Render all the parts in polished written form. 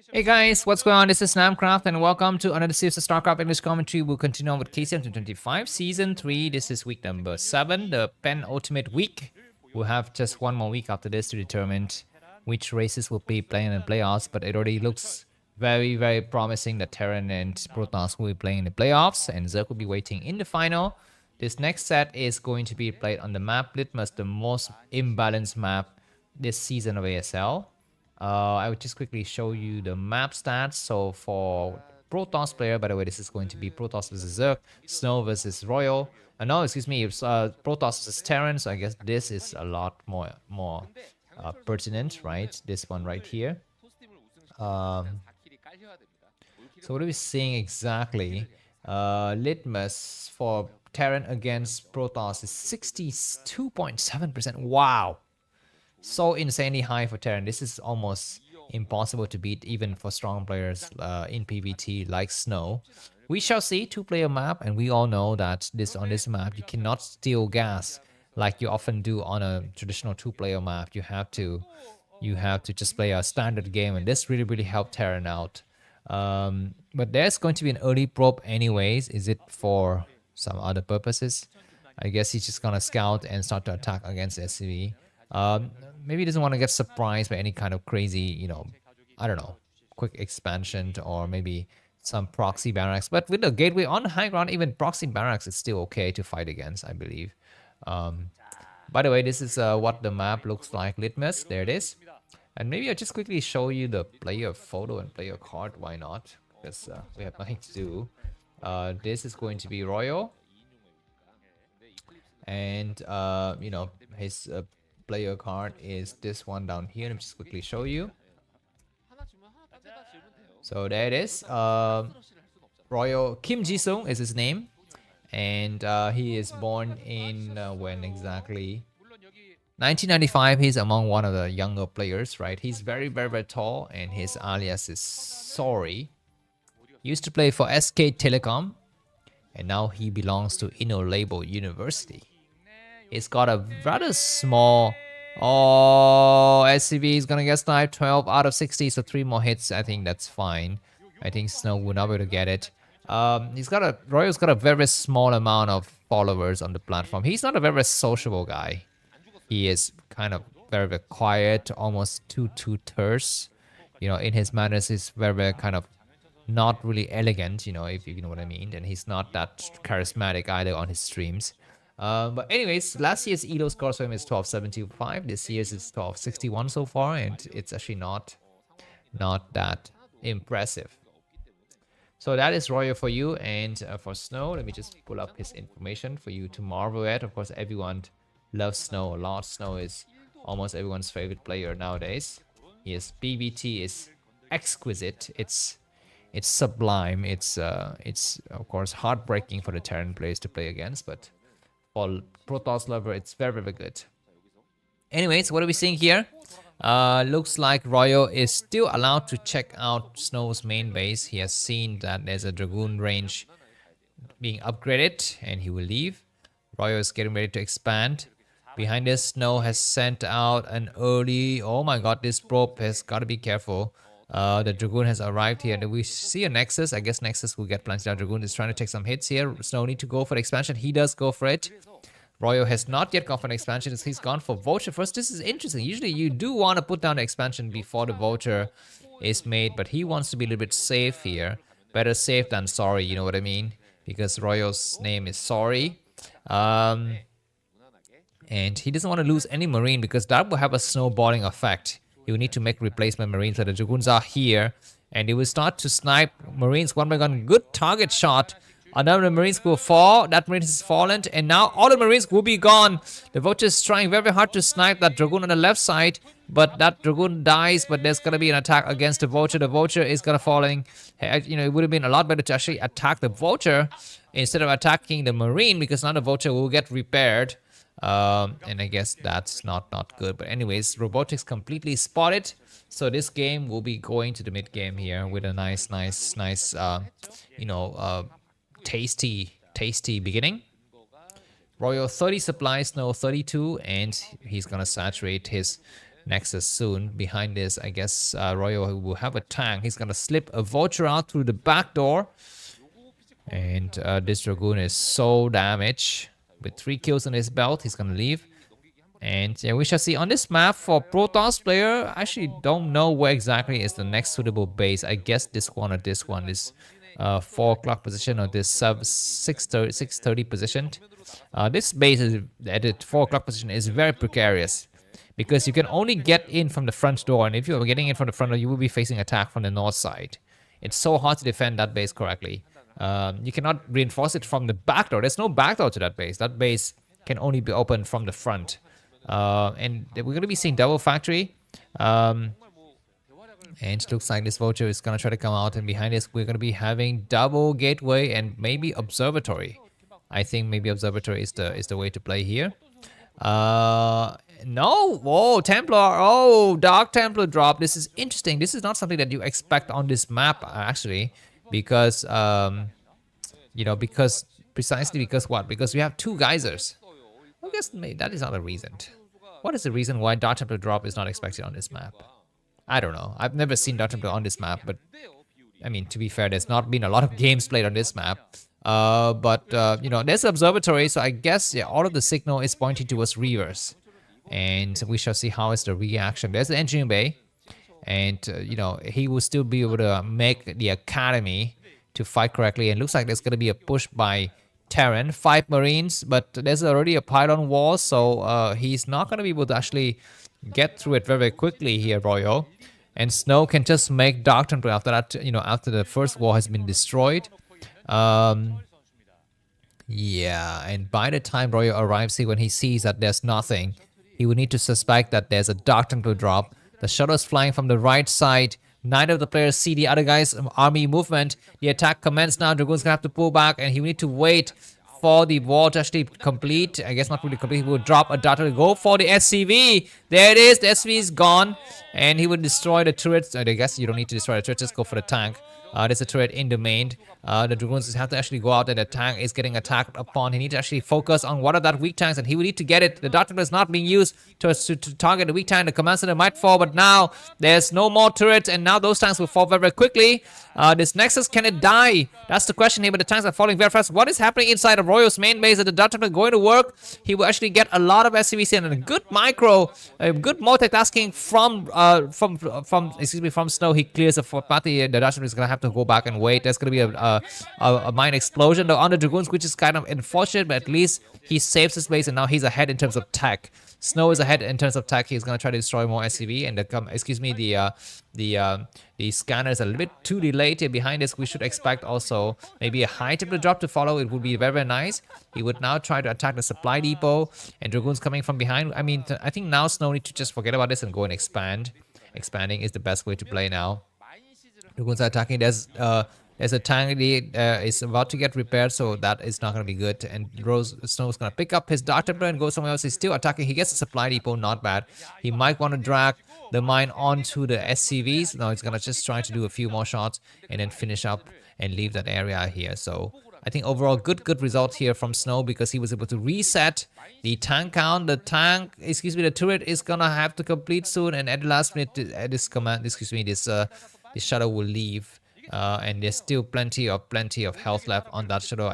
Hey guys, what's going on? This is Namkraft and welcome to another series of Starcraft English commentary. We'll continue on with KCM 2025 Season 3. This is week number 7, the penultimate week. We'll have just one more week after this to determine which races will be playing in the playoffs, but it already looks very promising that Terran and Protoss will be playing in the playoffs and Zelle will be waiting in the final. This next set is going to be played on the map Litmus, the most imbalanced map this season of ASL. I would just quickly show you the map stats. So for Protoss player, by the way, this is going to be Protoss versus Zerg, Snow versus Royal. No, excuse me, it's Protoss versus Terran. So I guess this is a lot more pertinent, right? This one right here. So what are we seeing exactly? Litmus for Terran against Protoss is 62.7%. Wow. So insanely high for Terran. This is almost impossible to beat even for strong players in PvT like Snow. We shall see. 2-player map, and we all know that on this map you cannot steal gas like you often do on a traditional 2-player map. You have to just play a standard game, and this really helped Terran out. But there's going to be an early probe anyways. Is it for some other purposes? I guess he's just gonna scout and start to attack against SCV. Maybe he doesn't want to get surprised by any kind of crazy, I don't know, quick expansion or maybe some proxy barracks. But with the gateway on high ground, even proxy barracks is still okay to fight against, I believe. By the way, this is what the map looks like. Litmus, there it is. And maybe I'll just quickly show you the player photo and player card. Why not? Because we have nothing to do. This is going to be Royal. And, his player card is this one down here. Let me just quickly show you. So there it is. Royal Kim Ji-sung is his name. And he is born in when exactly? 1995. He's among one of the younger players, right? He's very tall, and his alias is Sorry. Used to play for SK Telecom, and now he belongs to InnoLabel University. He's got a rather small... Oh, SCV is gonna get sniped. 12 out of 60, so 3 more hits. I think that's fine. I think Snow will not be able to get it. Royal's got a very small amount of followers on the platform. He's not a very sociable guy. He is kind of very quiet, almost too terse. In his manners, he's very kind of not really elegant, if you know what I mean. And he's not that charismatic either on his streams. But anyways, last year's ELO score for him is 1275. This year's is 1261 so far, and it's actually not that impressive. So that is Royal for you, and for Snow, let me just pull up his information for you to marvel at. Of course, everyone loves Snow a lot. Snow is almost everyone's favorite player nowadays. His PvT is exquisite. It's sublime. It's of course heartbreaking for the Terran players to play against, but for Protoss lover, it's very good. Anyways, what are we seeing here? Looks like Royal is still allowed to check out Snow's main base. He has seen that there's a Dragoon range being upgraded, and he will leave. Royal is getting ready to expand. Behind this, Snow has sent out an early... Oh my god, this probe has got to be careful. The Dragoon has arrived here. We see a Nexus. I guess Nexus will get planted down. Dragoon is trying to take some hits here. Snow need to go for the expansion. He does go for it. Royal has not yet gone for an expansion. He's gone for Vulture first. This is interesting. Usually you do want to put down the expansion before the Vulture is made, but he wants to be a little bit safe here. Better safe than sorry, you know what I mean? Because Royal's name is Sorry. And he doesn't want to lose any Marine because that will have a snowballing effect. You need to make replacement Marines, so the Dragoons are here, and they will start to snipe Marines one by one. Good target shot. Another Marines will fall. That Marine has fallen, and now all the Marines will be gone. The Vulture is trying very hard to snipe that Dragoon on the left side, but that Dragoon dies. But there's gonna be an attack against the Vulture. The Vulture is gonna falling. It would have been a lot better to actually attack the Vulture instead of attacking the Marine, because now the Vulture will get repaired. And I guess that's not good. But anyways, robotics completely spotted. So this game will be going to the mid game here with a nice tasty beginning. Royal 30 supplies, Snow 32, and he's gonna saturate his Nexus soon. Behind this, I guess Royal will have a tank. He's gonna slip a vulture out through the back door. And this Dragoon is so damaged. With 3 kills on his belt, he's gonna leave. And yeah, we shall see on this map for Protoss player. I actually don't know where exactly is the next suitable base. I guess this one or this one is 4 o'clock position or this sub 6:30 position. This base is at the 4 o'clock position is very precarious because you can only get in from the front door, and if you're getting in from the front door, you will be facing attack from the north side. It's so hard to defend that base correctly. You cannot reinforce it from the back door. There's no back door to that base. That base can only be opened from the front. And we're going to be seeing double factory. And it looks like this vulture is going to try to come out. And behind this, we're going to be having double gateway and maybe observatory. I think maybe observatory is the way to play here. No. Whoa, Templar. Oh, Dark Templar drop. This is interesting. This is not something that you expect on this map, actually. Because, you know, precisely because what? Because we have 2 geysers. I guess maybe that is not a reason. What is the reason why Dark Templar drop is not expected on this map? I don't know. I've never seen Dark Templar on this map, but I mean, to be fair, there's not been a lot of games played on this map. You know, there's observatory, so I guess yeah, all of the signal is pointing towards reverse. And we shall see how is the reaction. There's the engineering bay. And, you know, he will still be able to make the academy to fight correctly. And looks like there's going to be a push by Terran, 5 Marines, but there's already a pylon wall, so he's not going to be able to actually get through it very, very quickly here, Royal. And Snow can just make Dark Templar after that, you know, after the first wall has been destroyed. Yeah, and by the time Royal arrives here, when he sees that there's nothing, he will need to suspect that there's a Dark Templar drop. The shuttle is flying from the right side. Neither of the players see the other guy's army movement. The attack commences now. Dragoon's gonna have to pull back, and he will need to wait for the wall to actually complete. I guess not really complete. He will drop a dart to go for the SCV. There it is. The SCV is gone, and he will destroy the turrets. I guess you don't need to destroy the turrets. Just go for the tank. There's a turret in the main. The Dragoons have to actually go out, and the tank is getting attacked upon. He needs to actually focus on what are that weak tanks, and he will need to get it. The Dark Templar is not being used to target the weak tank. The command center might fall, but now there's no more turrets, and now those tanks will fall very, very quickly. This Nexus, can it die? That's the question here, but the tanks are falling very fast. What is happening inside of Royal's main base? Is the Dark Templar going to work? He will actually get a lot of SCVs and a good micro, good multitasking from Snow. He clears the party. The Dark Templar is going to have to go back and wait. There's going to be a mine explosion though on the Dragoons, which is kind of unfortunate, but at least he saves his base, and now he's ahead in terms of tech. Snow is ahead in terms of tech. He's going to try to destroy more SCV, and the scanner is a little bit too delayed here. Behind this, we should expect also maybe a high Templar drop to follow. It would be very, very nice. He would now try to attack the supply depot, and Dragoons coming from behind. I mean, I think now Snow needs to just forget about this and go and expand. Expanding is the best way to play now. Dragoons are attacking. There's a tank is about to get repaired, so that is not going to be good. And Snow's going to pick up his Dark Templar and go somewhere else. He's still attacking. He gets a supply depot, not bad. He might want to drag the mine onto the SCVs. No, he's going to just try to do a few more shots and then finish up and leave that area here. So I think overall good result here from Snow, because he was able to reset the tank count. The turret is going to have to complete soon, and at the last minute, this shuttle will leave. And there's still plenty of health left on that shuttle.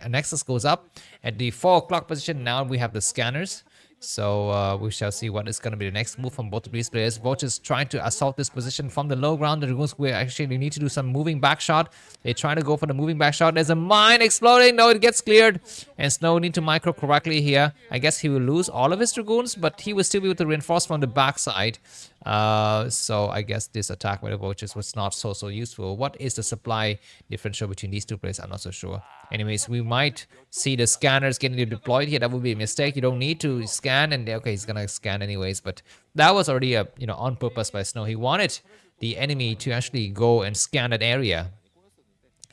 Nexus goes up at the 4 o'clock position. Now we have the scanners, so we shall see what is going to be the next move from both of these players. Vulture's trying to assault this position from the low ground. The Dragoons will actually need to do some moving back shot. They try to go for the moving back shot. There's a mine exploding. No, it gets cleared, and Snow need to micro correctly here. I guess he will lose all of his Dragoons, but he will still be able to reinforce from the back side. So I guess this attack by the Vultures was not so useful. What is the supply differential between these two players? I'm not so sure. Anyways, we might see the scanners getting deployed here. That would be a mistake. You don't need to scan, and okay, he's gonna scan anyways. But that was already on purpose by Snow. He wanted the enemy to actually go and scan that area.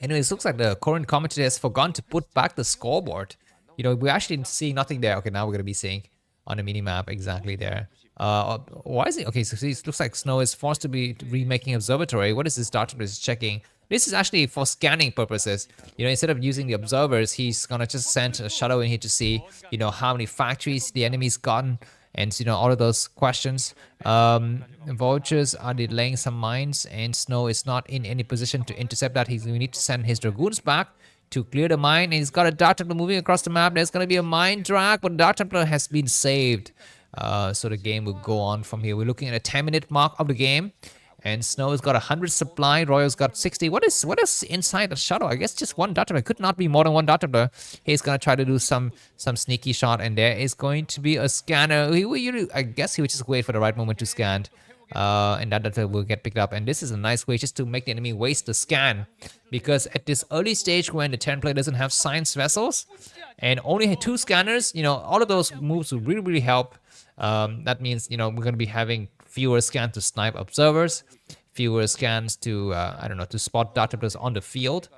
Anyways, looks like the current commentator has forgotten to put back the scoreboard. We're actually seeing nothing there. Okay, now we're gonna be seeing on the mini map exactly there. Why is it? Okay, so it looks like Snow is forced to be remaking observatory. What is this? Dark Templar is checking. This is actually for scanning purposes. Instead of using the observers, he's gonna just send a shuttle in here to see, how many factories the enemy's gotten. and all of those questions. Vultures are delaying some mines, and Snow is not in any position to intercept that. We need to send his dragoons back to clear the mine, and he's got a Dark Templar moving across the map. There's going to be a mine drag, but Dark Templar has been saved. So the game will go on from here. We're looking at a 10-minute mark of the game, and Snow has got 100 supply. Royal's got 60. What is inside the shuttle? I guess just one Dark Templar. It could not be more than one Dark Templar. He's going to try to do some sneaky shot, and there is going to be a scanner. I guess he would just wait for the right moment to scan. And that will get picked up, and this is a nice way just to make the enemy waste the scan, because at this early stage when the Terran player doesn't have science vessels and only had 2 scanners, all of those moves will really help. That means we're going to be having fewer scans to snipe observers, fewer scans to to spot Dark Templars on the field.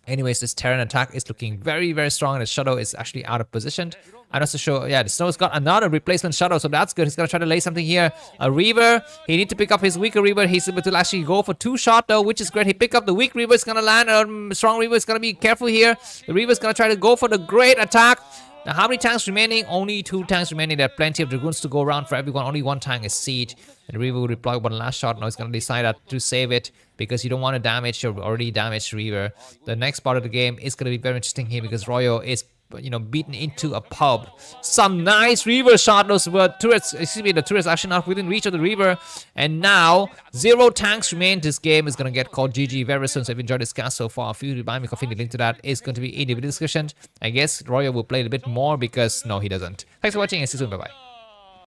Anyways, this Terran attack is looking very strong, and the Shadow is actually out of position. I'm not so sure. Yeah, the Snow's got another replacement Shadow, so that's good. He's going to try to lay something here. A Reaver. He needs to pick up his weaker Reaver. He's able to actually go for 2 shot though, which is great. He picked up the weak Reaver. It's going to land. Strong Reaver is going to be careful here. The Reaver is going to try to go for the great attack. Now, how many tanks remaining? Only 2 tanks remaining. There are plenty of Dragoons to go around for everyone. Only 1 tank is Siege. And the Reaver will deploy one last shot. Now he's going to decide to save it, because you don't want to damage your already damaged Reaver. The next part of the game is going to be very interesting here, because Royo is beaten into a pub. Some nice Reaver shot. Those were turrets. Excuse me, the turrets actually not within reach of the Reaver. And now 0 tanks remain. This game is going to get called GG very soon. So if you enjoyed this cast so far, feel free to buy me coffee. The link to that is going to be in the video description. I guess Royo will play a bit more, because no, he doesn't. Thanks for watching, and see you soon. Bye bye.